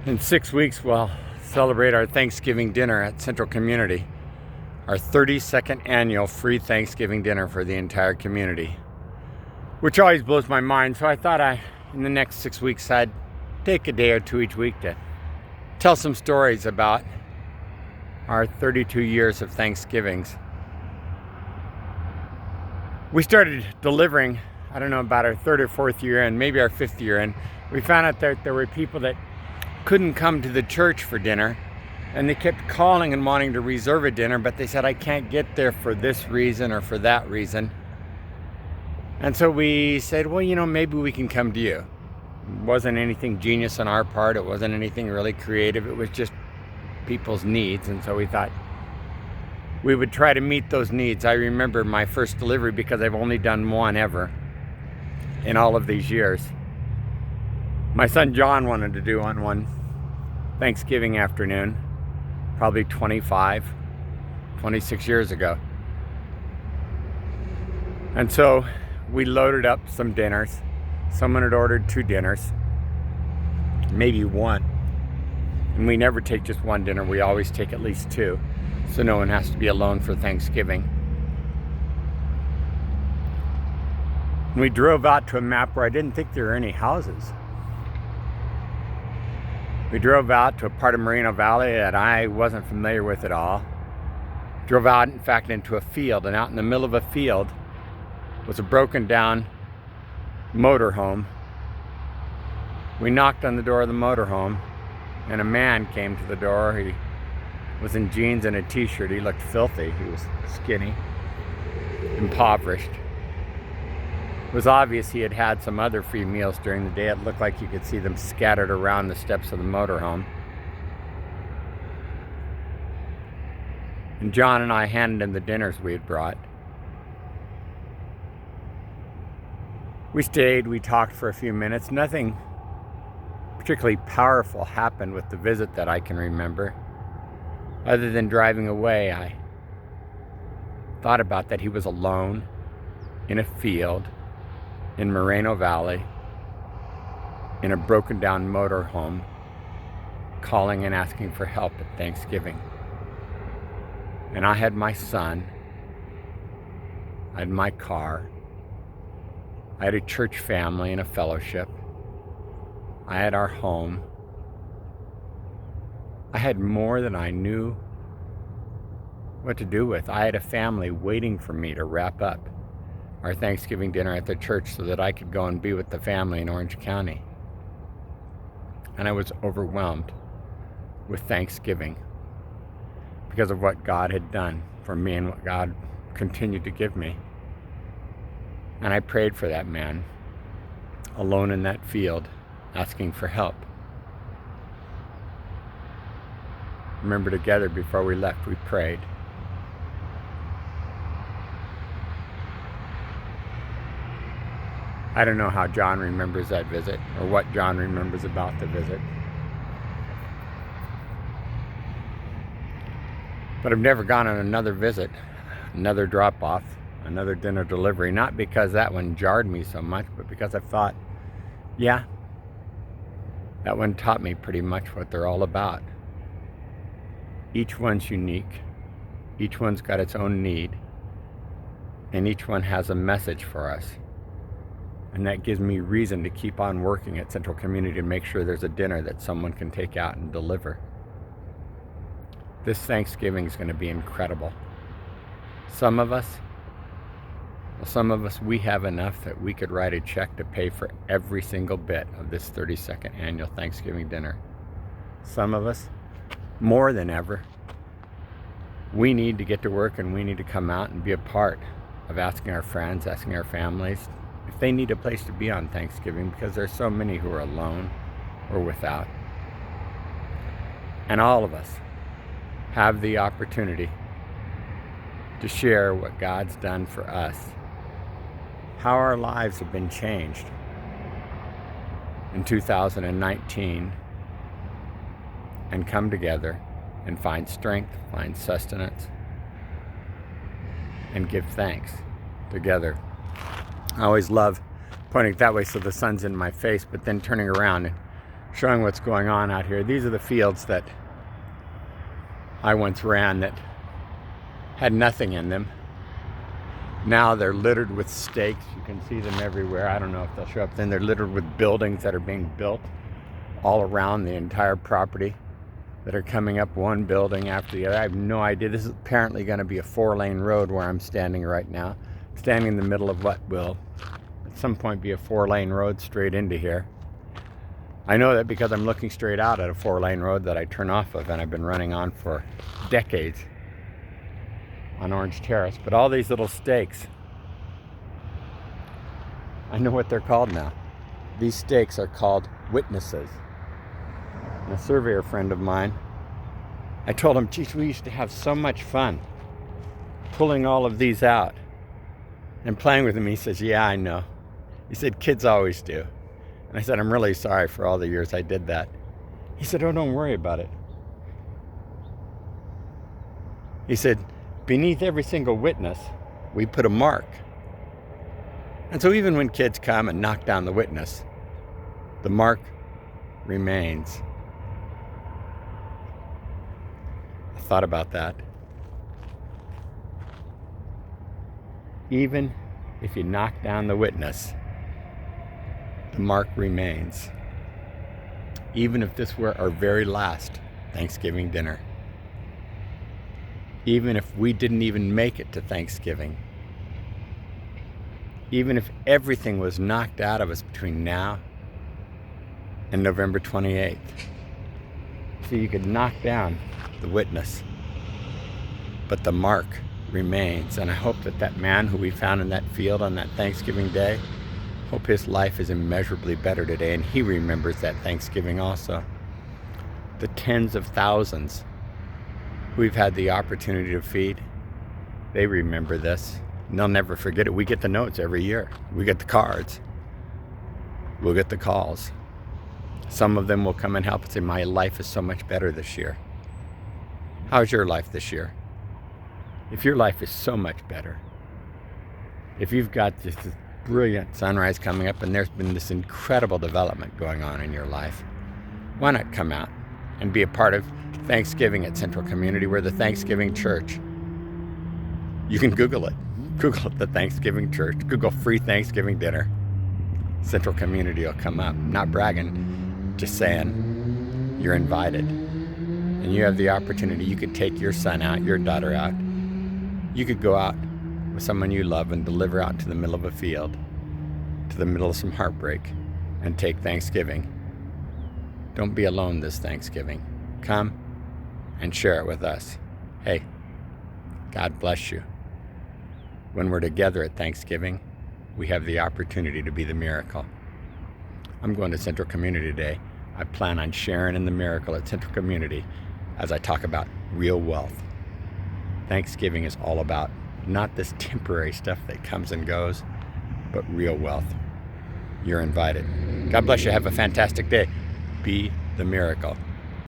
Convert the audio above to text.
In 6 weeks, we'll celebrate our Thanksgiving dinner at Central Community, our 32nd annual free Thanksgiving dinner for the entire community, which always blows my mind. So I thought in the next 6 weeks, I'd take a day or two each week to tell some stories about our 32 years of Thanksgivings. We started delivering, I don't know, about our third or fourth year in, maybe our fifth year in. We found out that there were people that couldn't come to the church for dinner, and they kept calling and wanting to reserve a dinner, but they said, I can't get there for this reason or for that reason. And so we said, well, maybe we can come to you. It wasn't anything genius on our part. It wasn't anything really creative. It was just people's needs. And so we thought we would try to meet those needs. I remember my first delivery, because I've only done one ever in all of these years. My son John wanted to do one Thanksgiving afternoon, probably 26 years ago. And so we loaded up some dinners. Someone had ordered 2 dinners, maybe one. And we never take just one dinner. We always take at least 2, so no one has to be alone for Thanksgiving. And we drove out to a map where I didn't think there were any houses. We drove out to a part of Moreno Valley that I wasn't familiar with at all. Drove out, in fact, into a field, and out in the middle of a field was a broken down motorhome. We knocked on the door of the motorhome, and a man came to the door. He was in jeans and a t-shirt. He looked filthy. He was skinny, impoverished. It was obvious he had had some other free meals during the day. It looked like you could see them scattered around the steps of the motorhome. And John and I handed him the dinners we had brought. We stayed, we talked for a few minutes. Nothing particularly powerful happened with the visit that I can remember. Other than driving away, I thought about that he was alone in a field in Moreno Valley, in a broken down motorhome, calling and asking for help at Thanksgiving. And I had my son, I had my car, I had a church family and a fellowship, I had our home. I had more than I knew what to do with. I had a family waiting for me to wrap up our Thanksgiving dinner at the church so that I could go and be with the family in Orange County. And I was overwhelmed with thanksgiving because of what God had done for me and what God continued to give me. And I prayed for that man, alone in that field, asking for help. Remember, together before we left, we prayed. I don't know how John remembers that visit, or what John remembers about the visit. But I've never gone on another visit, another drop-off, another dinner delivery, not because that one jarred me so much, but because I thought, yeah, that one taught me pretty much what they're all about. Each one's unique, each one's got its own need, and each one has a message for us. And that gives me reason to keep on working at Central Community to make sure there's a dinner that someone can take out and deliver. This Thanksgiving is going to be incredible. Some of us, we have enough that we could write a check to pay for every single bit of this 32nd annual Thanksgiving dinner. Some of us, more than ever, we need to get to work, and we need to come out and be a part of asking our friends, asking our families if they need a place to be on Thanksgiving, because there's so many who are alone or without. And all of us have the opportunity to share what God's done for us, how our lives have been changed in 2019, and come together and find strength, find sustenance, and give thanks together. I always love pointing that way so the sun's in my face, but then turning around and showing what's going on out here. These are the fields that I once ran that had nothing in them. Now they're littered with stakes. You can see them everywhere. I don't know if they'll show up then. They're littered with buildings that are being built all around the entire property that are coming up one building after the other. I have no idea. This is apparently going to be a 4-lane road where I'm standing right now. Standing in the middle of what will at some point be a 4-lane road straight into here. I know that because I'm looking straight out at a 4-lane road that I turn off of, and I've been running on for decades on Orange Terrace. But all these little stakes, I know what they're called now. These stakes are called witnesses. And a surveyor friend of mine, I told him, geez, we used to have so much fun pulling all of these out and playing with them. He says, yeah, I know. He said, kids always do. And I said, I'm really sorry for all the years I did that. He said, oh, don't worry about it. He said, beneath every single witness, we put a mark. And so even when kids come and knock down the witness, the mark remains. I thought about that. Even if you knock down the witness, the mark remains. Even if this were our very last Thanksgiving dinner. Even if we didn't even make it to Thanksgiving. Even if everything was knocked out of us between now and November 28th. So you could knock down the witness, but the mark remains. And I hope that that man who we found in that field on that Thanksgiving day, hope his life is immeasurably better today, and he remembers that Thanksgiving also. The tens of thousands who we've had the opportunity to feed, they remember this, and they'll never forget it. We get the notes every year. We get the cards. We'll get the calls. Some of them will come and help and say, my life is so much better this year. How's your life this year? If your life is so much better, if you've got this brilliant sunrise coming up and there's been this incredible development going on in your life, why not come out and be a part of Thanksgiving at Central Community? We're the Thanksgiving Church. You can Google it. Google it, the Thanksgiving Church. Google free Thanksgiving dinner. Central Community will come up. Not bragging, just saying you're invited. And you have the opportunity. You could take your son out, your daughter out. You could go out with someone you love and deliver out to the middle of a field, to the middle of some heartbreak, and take Thanksgiving. Don't be alone this Thanksgiving. Come and share it with us. Hey, God bless you. When we're together at Thanksgiving, we have the opportunity to be the miracle. I'm going to Central Community today. I plan on sharing in the miracle at Central Community as I talk about real wealth. Thanksgiving is all about not this temporary stuff that comes and goes, but real wealth. You're invited. God bless you. Have a fantastic day. Be the miracle.